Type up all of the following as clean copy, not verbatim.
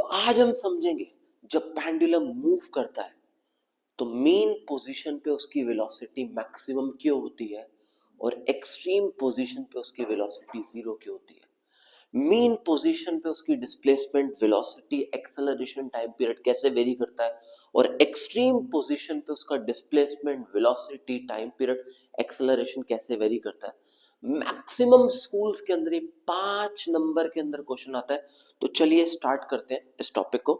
आज हम समझेंगे जब पेंडुलम मूव करता है तो मेन पोजीशन पे उसकी वेलोसिटी मैक्सिमम क्यों होती है और एक्सट्रीम पोजीशन पे उसकी वेलोसिटी जीरो क्यों होती है। मेन पोजीशन पे उसकी displacement velocity acceleration time period कैसे वेरी करता है और एक्सट्रीम पोजीशन पे उसका displacement velocity time period acceleration कैसे वेरी करता है। मैक्सिमम स्कूल्स के अंदर ये 5 नंबर के अंदर क्वेश्चन आता है। तो चलिए स्टार्ट करते हैं इस टॉपिक को।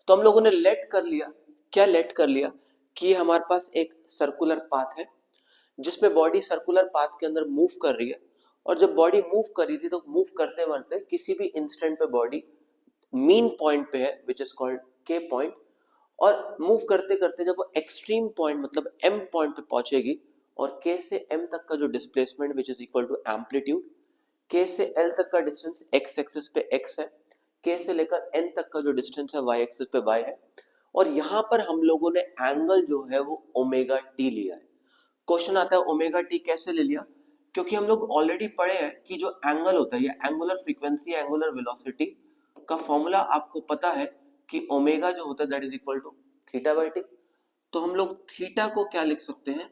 तो हम लोगों ने लेट कर लिया, क्या लेट कर लिया कि हमारे पास एक सर्कुलर पाथ है जिसमें बॉडी सर्कुलर पाथ के अंदर मूव कर रही है, और जब बॉडी मूव कर रही थी तो मूव करते करते किसी भी इंस्टेंट पे बॉडी मीन पॉइंट पे है which is called K point, और मूव करते करते जब वो एक्सट्रीम पॉइंट मतलब एम पॉइंट पे पहुंचेगी और के से एम तक का जो displacement which is equal to amplitude, K से एल तक का डिस्टेंस एक्स एक्सिस पे एक्स है, के से लेकर एन तक का जो डिस्टेंस है वाई एक्सिस पे वाई है, और यहां पर हम लोगों ने एंगल जो है वो ओमेगा टी लिया है। क्वेश्चन आता है ओमेगा टी कैसे ले लिया, क्योंकि हम लोग ऑलरेडी पढ़े हैं कि जो एंगल होता है या एंगुलर फ्रीक्वेंसी एंगुलर वेलोसिटी का फॉर्मूला आपको पता है कि ओमेगा जो होता है that is equal to theta by T. तो हम लोग थीटा को क्या लिख सकते हैं,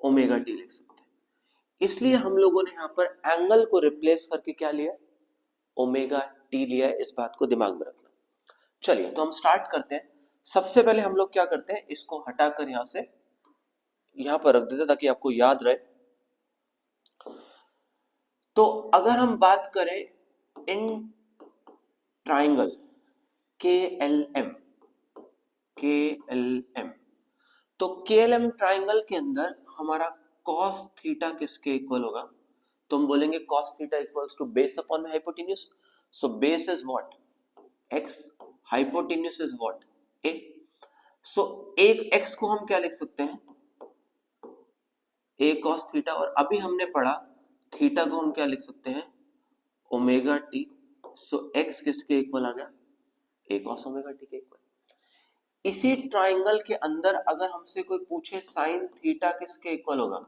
ओमेगा टी लिख सकते हैं। इसलिए हम लोगों ने यहाँ पर एंगल को रिप्लेस करके क्या लिया, ओमेगा टी लिया है। इस बात को दिमाग में रखना। चलिए तो हम स्टार्ट करते हैं। सबसे पहले हम लोग क्या करते हैं, इसको हटाकर यहां से यहां पर रख देते हैं ताकि आपको याद रहे। तो अगर हम बात करें इन ट्राइंगल के एल एम, के एल एम, तो के एल एम ट्राइंगल के अंदर हमारा कॉस थीटा किसके इक्वल होगा, तो हम बोलेंगे cos theta equals to base upon hypotenuse. So base is what, x, hypotenuse is what, a। So एक x को हम क्या लिख सकते हैं, a cos थीटा, और अभी हमने पढ़ा थीटा को हम क्या लिख सकते हैं, ओमेगा टी। सो x किसके इक्वल आ गया, a cos ओमेगा टी के इक्वल। इसी ट्राइंगल के अंदर अगर हमसे कोई पूछे साइन थीटा किसके इक्वल होगा,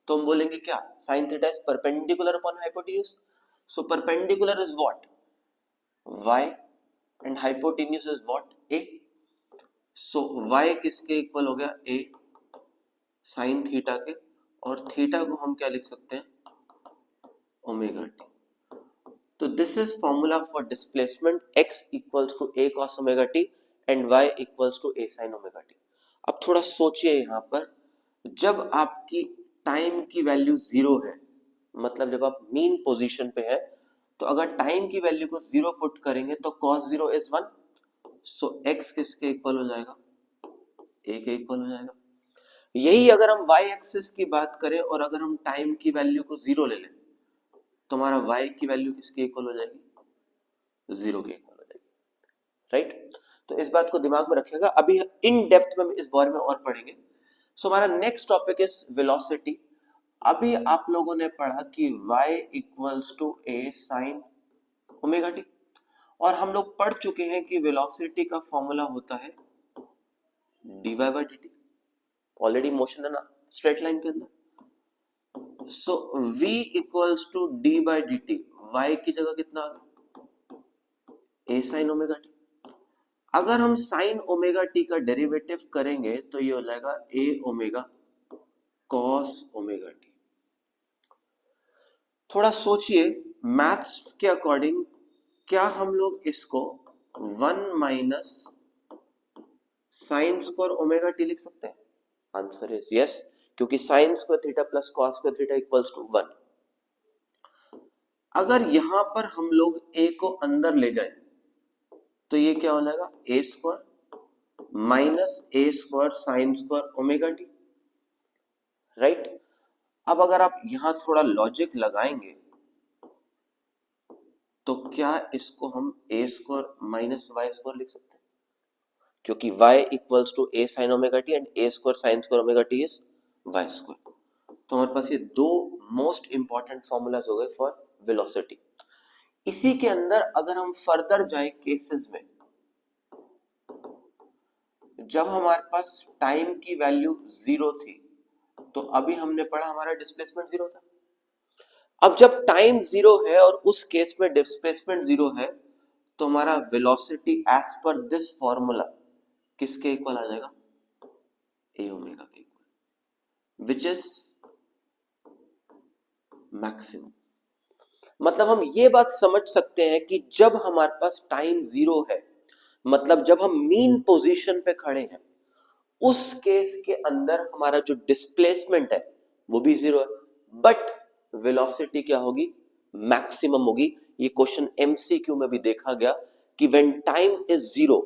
तो हम बोलेंगे क्या, sine theta is perpendicular upon hypotenuse. So perpendicular is what, y, and hypotenuse is what, a। So y किसके इक्वल हो गया, a साइन थीटा के, और थीटा को हम क्या लिख सकते हैं, ओमेगा टी। तो this is formula for displacement x equals to a cos omega T and y equals to a sin omega T. अब थोड़ा सोचिए यहां पर, जब आपकी टाइम की वैल्यू जीरो है, मतलब जब आप मीन पोजीशन पे है, तो अगर टाइम की वैल्यू को जीरो पुट करेंगे तो cos zero is 1। So x किसके इक्वल हो जाएगा, a के इक्वल हो जाएगा। यही अगर हम y एक्सिस की बात करें और अगर हम टाइम की वैल्यू को जीरो ले लें तो हमारा y की वैल्यू किसके इक्वल हो जाएगी, जीरो के इक्वल हो जाएगी, राइट। तो इस बात को दिमाग में रखिएगा, अभी इन डेप्थ में इस बारे में और पढ़ेंगे। सो हमारा नेक्स्ट टॉपिक इज वेलोसिटी। अभी आप लोगों ने पढ़ा कि y equals to a sin omega T, और हम लोग पढ़ चुके हैं कि वेलोसिटी का फॉर्मूला होता है dy by dt। Already motion है ना स्ट्रेट लाइन के अंदर। So v equals to D by D T, Y की जगह कितना आ गया, a sin ओमेगा टी। अगर हम sin ओमेगा टी का डेरिवेटिव करेंगे तो ये हो जाएगा a omega cos omega T. थोड़ा सोचिए मैथ्स के अकॉर्डिंग, क्या हम लोग इसको 1 minus sine square omega T लिख सकते हैं, आंसर इज यस, क्योंकि sine square theta plus cos square theta equals to 1। अगर यहां पर हम लोग a को अंदर ले जाएं तो ये क्या हो जाएगा, a square minus a square sine square omega T, right. अब अगर आप यहां थोड़ा लॉजिक लगाएंगे तो क्या इसको हम a square minus Y square लिख सकते हैं, क्योंकि y equals to a sin omega T and a square sin square omega T is y square. तो हमारे पास ये दो मोस्ट इंपॉर्टेंट फॉर्मूलाज हो गए फॉर वेलोसिटी। इसी के अंदर अगर हम फर्दर जाए केसेस में, जब हमारे पास टाइम की वैल्यू जीरो थी तो अभी हमने पढ़ा हमारा डिस्प्लेसमेंट जीरो था। अब जब टाइम जीरो है और उस केस में डिस्प्लेसमेंट जीरो है, तो हमारा velocity as per this formula किसके इक्वल आ जाएगा, ए ओमेगा के इक्वल, विच इज मैक्सिमम। मतलब हम ये बात समझ सकते हैं कि जब हमारे पास टाइम जीरो है, मतलब जब हम मीन पोजीशन पे खड़े हैं, उस केस के अंदर हमारा जो डिस्प्लेसमेंट है वो भी जीरो है, बट वेलोसिटी क्या होगी, मैक्सिमम होगी। ये क्वेश्चन एमसीक्यू में भी देखा गया कि when time is zero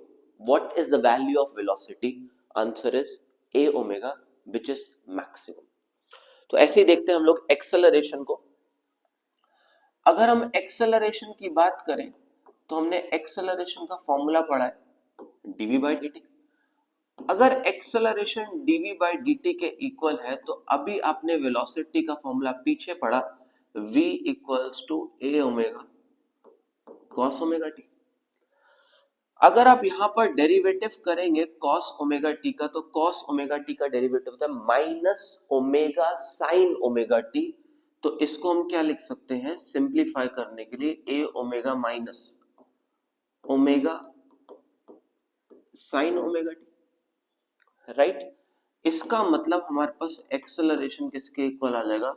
what is the value of velocity, answer is a omega which is maximum. तो ऐसे ही देखते हैं हम लोग एक्सेलरेशन को। अगर हम एक्सेलरेशन की बात करें तो हमने एक्सेलरेशन का फॉर्मूला पढ़ा है dv बाई dt। अगर एक्सेलरेशन dv बाई dt के इक्वल है तो अभी आपने वेलोसिटी का फॉर्मूला पीछे पढ़ा v equals to A omega cos omega T. अगर आप यहां पर डेरिवेटिव करेंगे कॉस ओमेगा टी का, तो कॉस ओमेगा टी का डेरिवेटिव होता है minus omega sine omega T. तो इसको हम क्या लिख सकते हैं, सिंप्लीफाई करने के लिए A omega minus omega sine omega T, right. इसका मतलब हमारे पास एक्सेलरेशन किसके इक्वल आ जाएगा,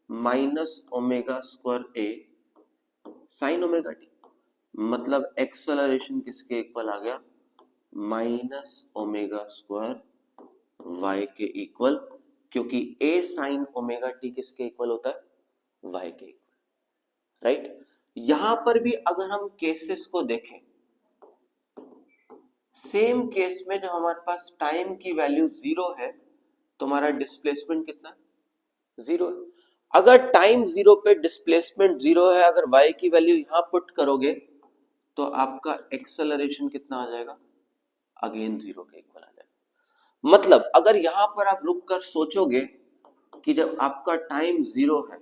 minus omega square A sine omega T. मतलब एक्सेलरेशन किसके इक्वल आ गया, माइनस ओमेगा स्क्वायर वाई के इक्वल, क्योंकि ए साइन ओमेगा टी किसके इक्वल होता है, वाई के इक्वल, राइट। यहां पर भी अगर हम केसेस को देखें, सेम केस में जब हमारे पास टाइम की वैल्यू जीरो है तो हमारा डिस्प्लेसमेंट कितना है, जीरो है। अगर टाइम जीरो पे डिस्प्लेसमेंट जीरो है, अगर y की वैल्यू यहां पुट करोगे तो आपका एक्सेलरेशन कितना आ जाएगा, अगेन जीरो के इक्वल आ जाएगा। मतलब अगर यहां पर आप रुक कर सोचोगे कि जब आपका टाइम जीरो है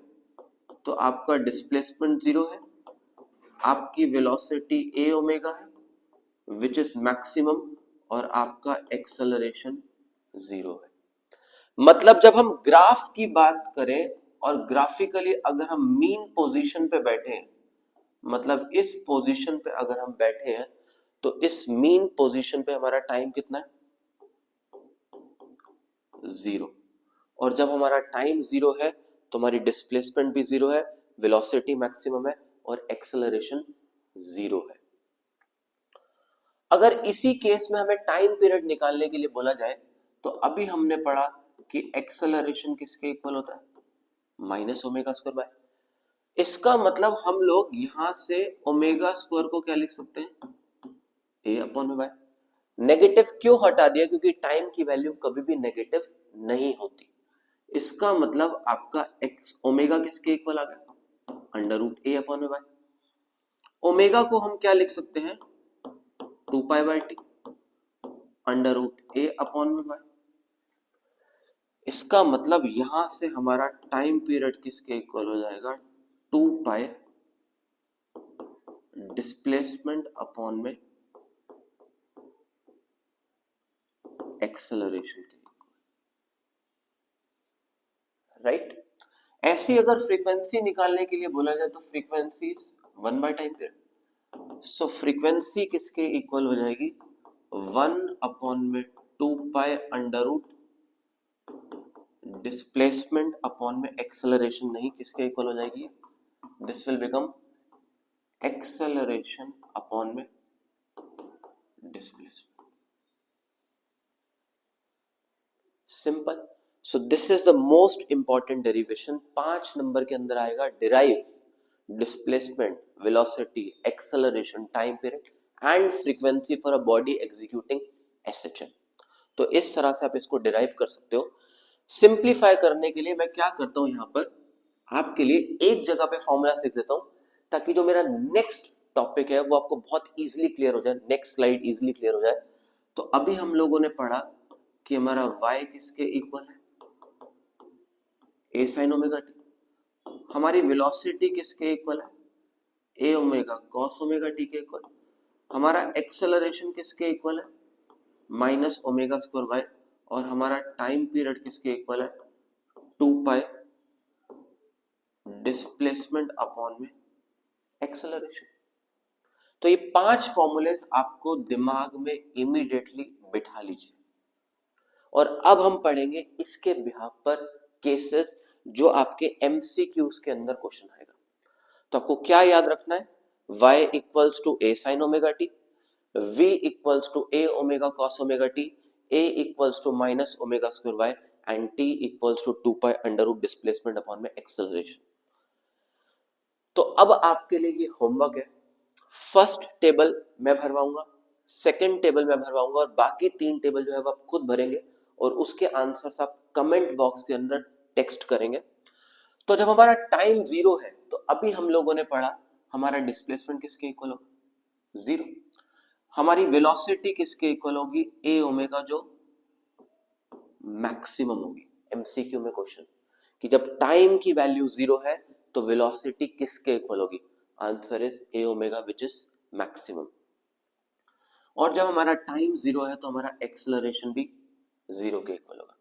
तो आपका डिस्प्लेसमेंट जीरो है, आपकी वेलोसिटी ए ओमेगा है विच इज मैक्सिमम, और आपका एक्सेलरेशन जीरो है। मतलब जब हम ग्राफ की बात करें और ग्राफिकली अगर हम मीन पोजीशन पे बैठे हैं, मतलब इस पोजीशन पे अगर हम बैठे हैं तो इस मीन पोजीशन पे हमारा टाइम कितना है, जीरो। और जब हमारा टाइम जीरो है तो हमारी डिस्प्लेसमेंट भी जीरो है, वेलोसिटी मैक्सिमम है और एक्सेलरेशन जीरो है। अगर इसी केस में हमें टाइम पीरियड निकालने के लिए बोला जाए तो अभी हमने पढ़ा कि एक्सेलरेशन किसके इक्वल होता है, माइनस ओमेगा स्क्वायर बाय। इसका मतलब हम लोग यहां से ओमेगा स्क्वायर को क्या लिख सकते हैं, ए अपॉन में बाय। नेगेटिव क्यों हटा दिया, क्योंकि टाइम की वैल्यू कभी भी नेगेटिव नहीं होती। इसका मतलब आपका एक्स ओमेगा किसके इक्वल आ गया, अंडर रूट ए अपॉन में बाय। ओमेगा को हम क्या लिख सकते हैं, 2 pi by T under root A upon में बाय। इसका मतलब यहां से हमारा टाइम पीरियड किसके इक्वल हो जाएगा, 2 पाई डिस्प्लेसमेंट अपॉन में एक्सेलरेशन के इक्वल, राइट। ऐसी अगर फ्रीक्वेंसी निकालने के लिए बोला जाए तो frequency 1 by time period. So frequency किसके इक्वल हो जाएगी, 1 अपॉन में 2 pi under root displacement upon में एक्सेलरेशन, नहीं किसके इक्वल हो जाएगी, this will become acceleration upon में displacement. Simple. So this is the most important derivation, 5 number के अंदर आएगा, derive displacement, velocity, acceleration, time period and frequency for a body executing SHM. तो इस तरह से आप इसको डिराइव कर सकते हो। सिंप्लीफाई करने के लिए मैं क्या करता हूं, यहां पर आपके लिए एक जगह पे फॉर्मूला लिख देता हूं ताकि जो मेरा नेक्स्ट टॉपिक है वो आपको बहुत इजीली क्लियर हो जाए, नेक्स्ट स्लाइड इजीली क्लियर हो जाए। तो अभी हम लोगों ने पढ़ा कि हमारा y किसके इक्वल है, a sin ओमेगा टी। हमारी वेलोसिटी किसके इक्वल है, a omega cos omega T के इक्वल। हमारा एक्सेलरेशन किसके इक्वल है, माइनस ओमेगा स्क्वायर वाई। और हमारा टाइम पीरियड किसके इक्वल है, 2 पाई डिस्प्लेसमेंट अपॉन में एक्सेलरेशन। तो ये 5 फॉर्मूलेस आपको दिमाग में इमीडिएटली बिठा लीजिए, और अब हम पढ़ेंगे इसके बिहाफ पर केसेस जो आपके एमसीक्यूज के अंदर क्वेश्चन आएगा। तो आपको क्या याद रखना है, y equals to a sin omega T, v equals to a omega cos omega T, a equals to minus omega square y and t equals to 2 pi under root displacement upon में acceleration. तो अब आपके लिए ये homework है, first table मैं भरवाऊंगा, second table मैं भरवाऊंगा, और बाकी 3 टेबल जो है वो आप खुद भरेंगे और उसके आंसर्स आप कमेंट बॉक्स के अंदर टेक्स्ट करेंगे। तो जब हमारा टाइम 0 है तो अभी हम लोगों ने पढ़ा हमारा डिस्प्लेसमेंट किसके इक्वल होगा, 0। हमारी वेलोसिटी किसके इक्वल होगी, ए ओमेगा, जो मैक्सिमम होगी। एमसीक्यू में क्वेश्चन कि जब टाइम की वैल्यू 0 है तो वेलोसिटी किसके इक्वल होगी, answer is a omega which is maximum. और जब हमारा टाइम 0 है तो हमारा एक्सेलरेशन भी 0 के इक्वल होगा।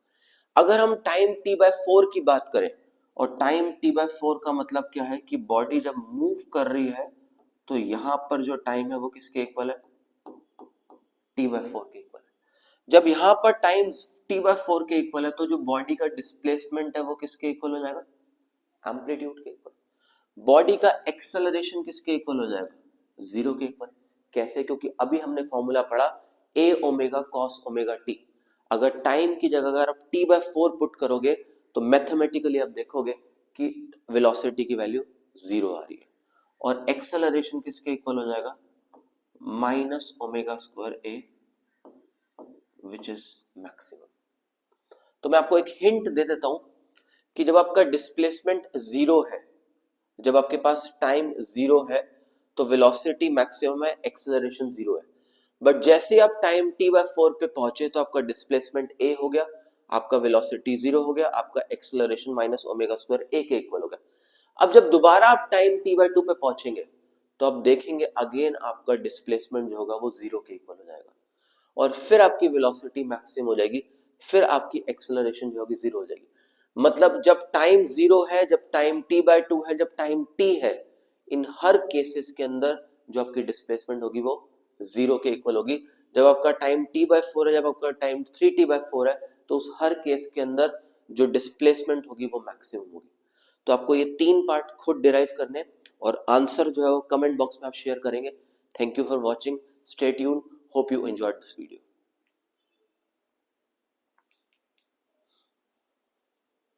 अगर हम टाइम t बाय 4 की बात करें, और टाइम t बाय 4 का मतलब क्या है कि बॉडी जब मूव कर रही है तो यहां पर जो टाइम है वो किसके इक्वल है, t बाय 4 के इक्वल है। जब यहां पर टाइम t बाय 4 के इक्वल है तो जो बॉडी का डिस्प्लेसमेंट है वो किसके इक्वल हो जाएगा, एम्पलीट्यूड के इक्वल। बॉडी का एक्सेलरेशन किसके इक्वल हो जाएगा, 0 के इक्वल। कैसे, क्योंकि अभी हमने फॉर्मूला पढ़ा a omega cos omega t। अगर टाइम की जगह अगर आप t बाय 4 पुट करोगे तो मैथमेटिकली आप देखोगे कि वेलोसिटी की वैल्यू 0 आ रही है, और एक्सेलरेशन किसके इक्वल हो जाएगा, minus omega square a which is maximum. तो मैं आपको एक हिंट दे देता हूं कि जब आपका डिस्प्लेसमेंट 0 है, जब आपके पास टाइम 0 है तो वेलोसिटी मैक्सिमम है, एक्सेलरेशन 0 है। बट जैसे आप टाइम t बाय 4 पे पहुंचे तो आपका डिस्प्लेसमेंट a हो गया, आपका वेलोसिटी 0 हो गया, आपका acceleration minus omega square a के इक्वल हो गया। अब जब दोबारा आप टाइम t बाय 2 पे पहुंचेंगे तो आप देखेंगे अगेन आपका डिस्प्लेसमेंट जो होगा वो 0 के इक्वल हो जाएगा, और फिर आपकी वेलोसिटी मैक्सिमम हो जाएगी, फिर आपकी एक्सेलरेशन जो होगी 0 हो जाएगी। मतलब जब टाइम 0 है, जब टाइम t बाय 2 है, जब टाइम t है, इन हर केसेस के अंदर जो आपकी डिस्प्लेसमेंट होगी वो 0 के इक्वल होगी। जब आपका टाइम t बाय 4 है, जब आपका टाइम 3t बाय 4 है, तो उस हर केस के अंदर जो डिस्प्लेसमेंट होगी वो मैक्सिमम होगी। तो आपको ये 3 पार्ट खुद डिराइव करने, और आंसर जो है वो कमेंट बॉक्स में आप शेयर करेंगे। Thank you for watching, stay tuned, hope you enjoyed this video.